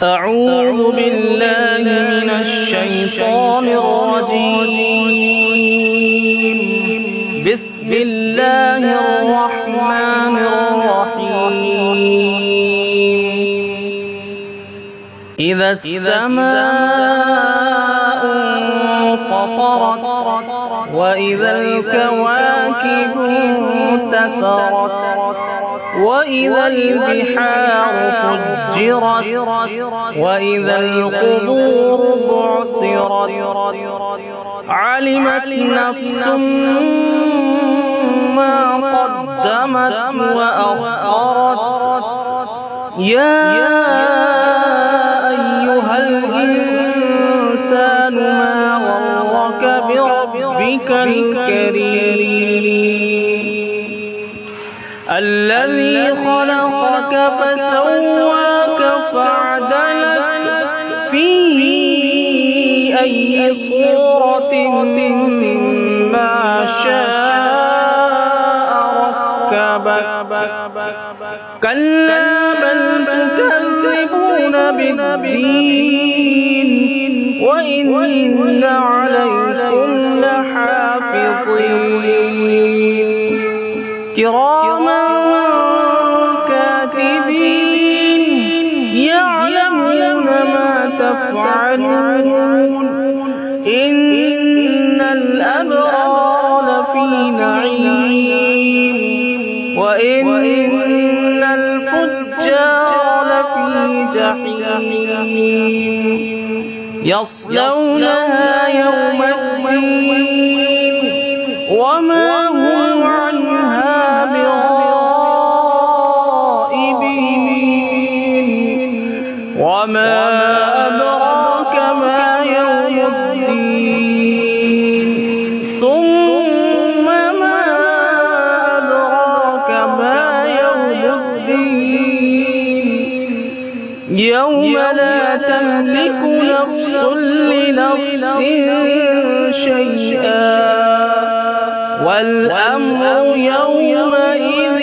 أعوذ بالله من الشيطان الرجيم. بسم الله الرحمن الرحيم. إذا السماء انفطرت وإذا الكواكب انتثرت وإذا البحار فجرت وإذا القبور بعثرت علمت نفس ما قدمت وأخرت يا أيها الإنسان ما غرك بربك الكريم الذي خلقك فسواك فعدلك في أي صورة ما شاء ركبك كلا بل تكذبون بالدين وإن عليكم لحافظين كراما كاتبين يعلمون ما تفعلون إن الأبرار لفي نعيم وإن الفجار لفي جحيم يصلونها يوم الدين وما هم عنها بغائبين وما أدراك ما يوم الدين ثم ما أدراك ما يوم الدين يوم لا تملك نفس لنفس شيئا والأمر يومئذ